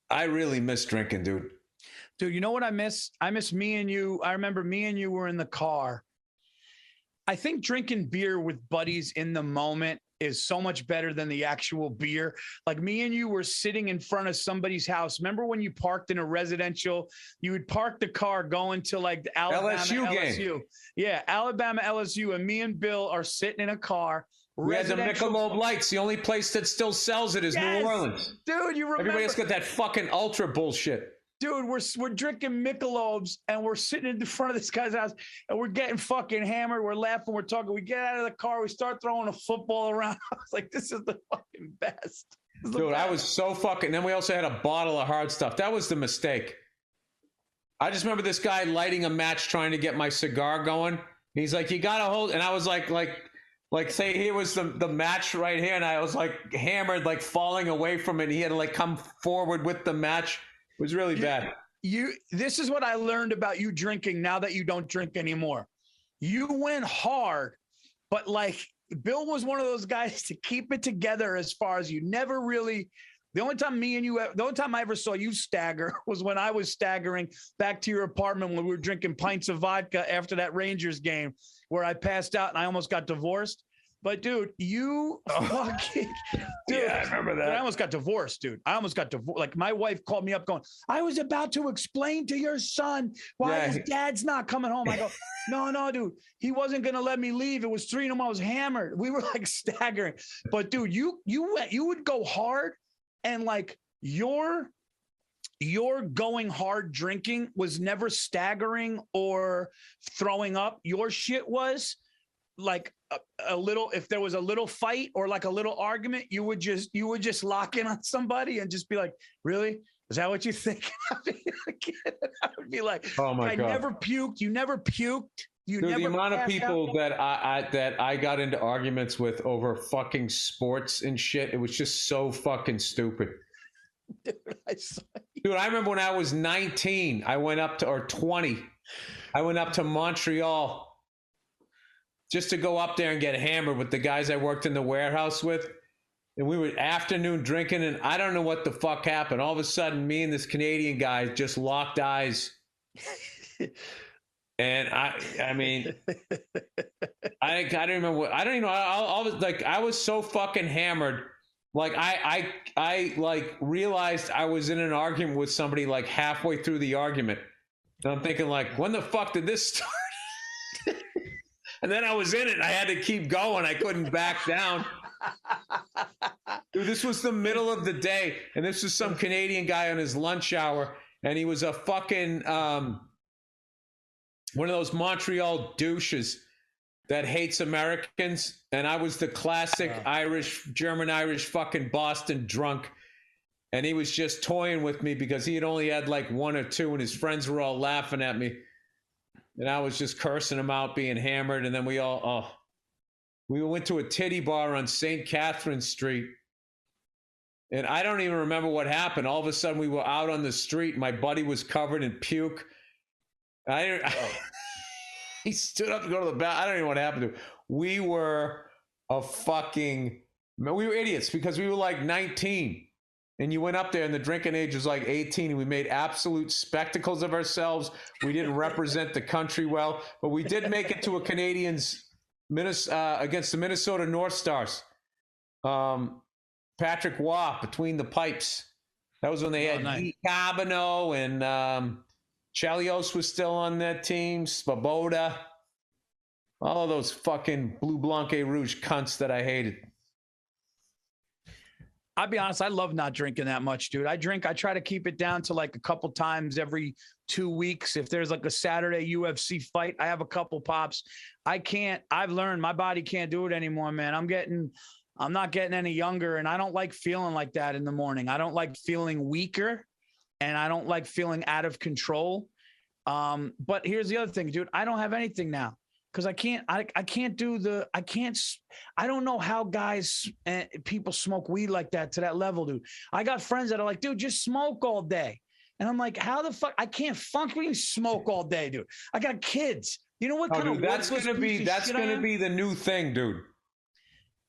I really miss drinking, dude. Dude, you know what I miss? I miss me and you. I remember me and you were in the car. I think drinking beer with buddies in the moment is so much better than the actual beer. Like me and you were sitting in front of somebody's house. Remember when you parked in a residential, you would park the car going to like the Alabama LSU LSU. game. Yeah, Alabama LSU. And me and Bill are sitting in a car. We had the Michelob Lights. The only place that still sells it is Yes! New Orleans. Dude, you remember? Everybody else got that fucking ultra bullshit. Dude, we're drinking Michelobs and we're sitting in the front of this guy's house and we're getting fucking hammered. We're laughing. We're talking. We get out of the car. We start throwing a football around. I was like, this is the fucking best. Dude, I was so fucking. Then we also had a bottle of hard stuff. That was the mistake. I just remember this guy lighting a match trying to get my cigar going. He's like, you got to hold. And I was like, say here was the match right here. And I was like hammered, like falling away from it. And he had to like come forward with the match. It was really bad. This is what I learned about you drinking now that you don't drink anymore. You went hard, but like Bill was one of those guys to keep it together as far as you never really. The only time I ever saw you stagger was when I was staggering back to your apartment when we were drinking pints of vodka after that Rangers game where I passed out and I almost got divorced. But dude, you fucking dude. Yeah, I remember that. I almost got divorced, dude. I almost got divorced. Like my wife called me up going, I was about to explain to your son why his dad's not coming home. I go, no, dude. He wasn't gonna let me leave. It was 3 a.m. I was hammered. We were like staggering. But dude, you would go hard and like your going hard drinking was never staggering or throwing up. Your shit was like a little, if there was a little fight or like a little argument, you would just lock in on somebody and just be like, really? Is that what you think? I would be like, oh my God. I never puked. You never puked. You Dude, never the amount of people out. that I got into arguments with over fucking sports and shit, it was just so fucking stupid. Dude, I remember when I was 19, I went up to, or 20, I went up to Montreal just to go up there and get hammered with the guys I worked in the warehouse with. And we were afternoon drinking, and I don't know what the fuck happened. All of a sudden, me and this Canadian guy just locked eyes. And I mean, I don't remember. I don't even know. I was like, I was so fucking hammered. Like I like realized I was in an argument with somebody like halfway through the argument. And I'm thinking like, when the fuck did this start? And then I was in it and I had to keep going. I couldn't back down. Dude, this was the middle of the day. And this was some Canadian guy on his lunch hour. And he was a fucking, one of those Montreal douches that hates Americans. And I was the classic German-Irish fucking Boston drunk. And he was just toying with me because he had only had like 1 or 2 and his friends were all laughing at me. And I was just cursing him out, being hammered. And then we went to a titty bar on St. Catherine Street. And I don't even remember what happened. All of a sudden we were out on the street. My buddy was covered in puke. He stood up to go to the bathroom. I don't even know what happened to him. We were idiots because we were like 19. And you went up there and the drinking age was like 18 and we made absolute spectacles of ourselves. We didn't represent the country well, but we did make it to a Canadians against the Minnesota North Stars. Patrick Waugh between the pipes. That was when they had Guy Carbonneau and Chalios was still on that team. Svoboda. All of those fucking Blue Blanc Rouge cunts that I hated. I'll be honest, I love not drinking that much, dude. I try to keep it down to like a couple times every 2 weeks. If there's like a Saturday UFC fight, I have a couple pops. I've learned my body can't do it anymore, man. I'm not getting any younger and I don't like feeling like that in the morning. I don't like feeling weaker and I don't like feeling out of control. But here's the other thing, dude. I don't have anything now. Because I don't know how guys and people smoke weed like that to that level, dude. I got friends that are like, dude, just smoke all day. And I'm like, how the fuck? I can't functionally smoke all day, dude. I got kids. You know what kind of that's gonna be the new thing, dude.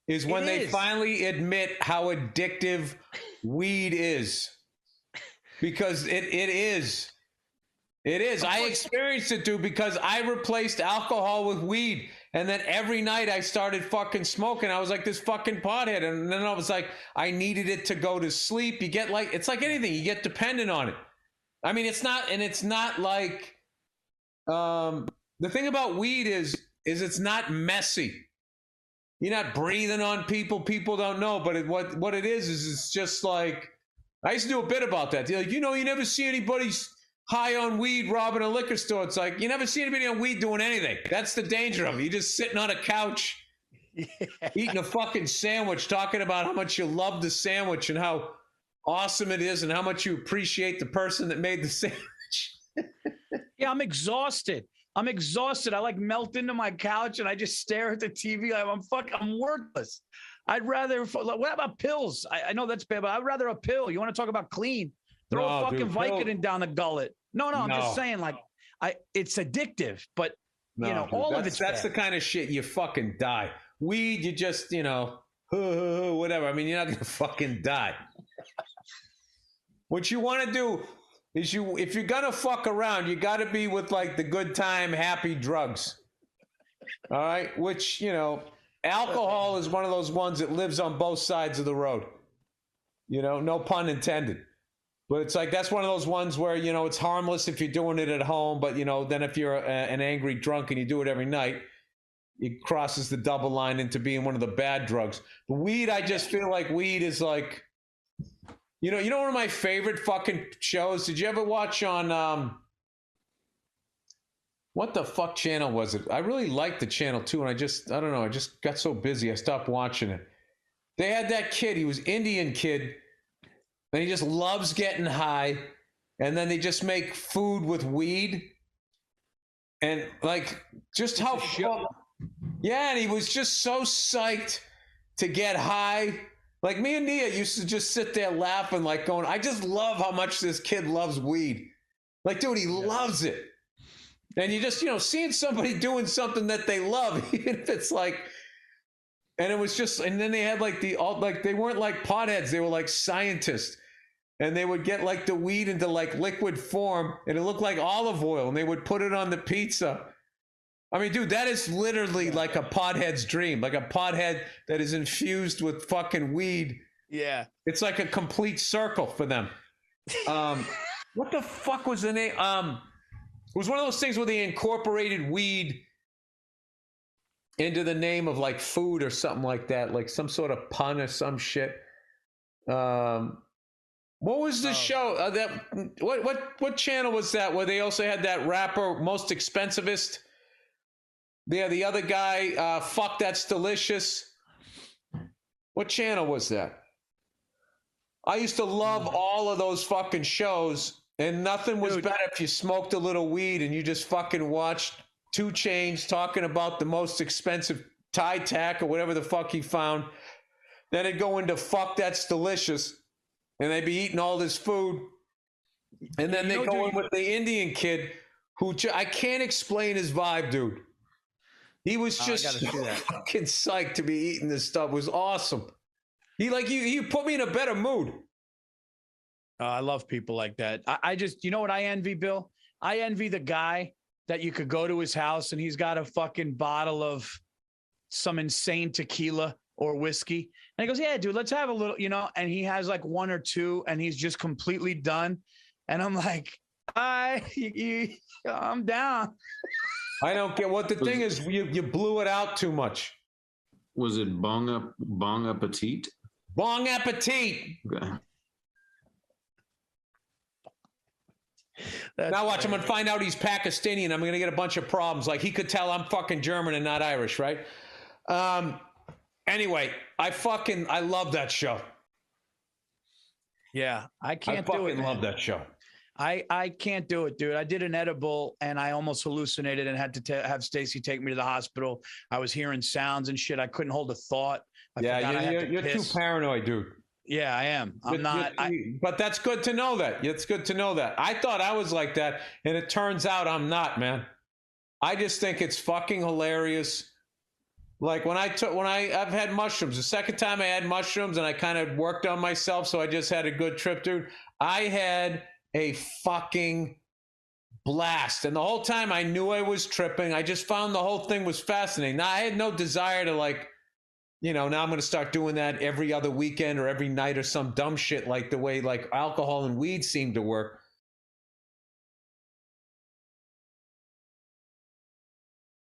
Is when they finally admit how addictive weed is. because it is. It is. I experienced it, dude, because I replaced alcohol with weed. And then every night I started fucking smoking. I was like this fucking pothead. And then I was like, I needed it to go to sleep. You get like, it's like anything. You get dependent on it. I mean, it's not like, the thing about weed is it's not messy. You're not breathing on people. People don't know. But what it is it's just like, I used to do a bit about that. They're like, you never see anybody high on weed robbing a liquor store. It's like, you never see anybody on weed doing anything. That's the danger of it. You're just sitting on a couch, eating a fucking sandwich, talking about how much you love the sandwich and how awesome it is and how much you appreciate the person that made the sandwich. Yeah, I'm exhausted. I like melt into my couch and I just stare at the TV. I'm worthless. I'd rather, what about pills? I know that's bad, but I'd rather a pill. You want to talk about clean? Throw a fucking Vicodin down the gullet. No, I'm just saying, like, it's addictive, but all of it's that's bad. the kind of shit you fucking die. Weed, you just, whatever. I mean, you're not gonna fucking die. What you want to do is if you're gonna fuck around, you got to be with like the good time, happy drugs. All right, which alcohol is one of those ones that lives on both sides of the road. No pun intended. But it's like, that's one of those ones where, it's harmless if you're doing it at home. But, then if you're an angry drunk and you do it every night, it crosses the double line into being one of the bad drugs. The weed, I just feel like weed is like, one of my favorite fucking shows. Did you ever watch on, what the fuck channel was it? I really liked the channel too. And I don't know. I just got so busy. I stopped watching it. They had that kid. He was Indian kid. And he just loves getting high. And then they just make food with weed. And like, just how... Yeah, and he was just so psyched to get high. Like, me and Nia used to just sit there laughing, like going, I just love how much this kid loves weed. Like, dude, he loves it. And you just, seeing somebody doing something that they love, even if it's like... And it was just, and then they had like they weren't like potheads, they were like scientists. And they would get like the weed into like liquid form and it looked like olive oil and they would put it on the pizza. I mean, dude, that is literally like a pothead's dream, like a pothead that is infused with fucking weed. Yeah. It's like a complete circle for them. What the fuck was the name? It was one of those things where they incorporated weed into the name of like food or something like that, like some sort of pun or some shit. What was the show that what channel was that where they also had that rapper Most Expensivest? Yeah, the other guy, Fuck That's Delicious. What channel was that? I used to love all of those fucking shows, and nothing was better if you smoked a little weed and you just fucking watched 2 Chainz talking about the most expensive Thai tack or whatever the fuck he found. Then it'd go into Fuck That's Delicious, and they'd be eating all this food. And then they go in with the Indian kid who I can't explain his vibe, dude. He was just fucking psyched to be eating this stuff. It was awesome. He like you put me in a better mood. I love people like that. I just, you know what I envy, Bill? I envy the guy that you could go to his house and he's got a fucking bottle of some insane tequila or whiskey. And he goes, yeah, dude, let's have a little, and he has like 1 or 2 and he's just completely done. And I'm like, I'm down. I don't get what the thing is. You blew it out too much. Was it bong appetit? Bong appetit. Okay. Now watch, I'm going to find out he's Pakistani and I'm going to get a bunch of problems. Like he could tell I'm fucking German and not Irish, right? Anyway, I love that show. Yeah, I can't do it. I fucking love that show. I can't do it, dude. I did an edible and I almost hallucinated and had to have Stacy take me to the hospital. I was hearing sounds and shit. I couldn't hold a thought. You're too paranoid, dude. Yeah, I am. I'm not. But that's good to know that. It's good to know that. I thought I was like that, and it turns out I'm not, man. I just think it's fucking hilarious Like I've had mushrooms. The second time I had mushrooms and I kind of worked on myself, so I just had a good trip, dude. I had a fucking blast. And the whole time I knew I was tripping. I just found the whole thing was fascinating. Now I had no desire to like, now I'm going to start doing that every other weekend or every night or some dumb shit like the way like alcohol and weed seem to work.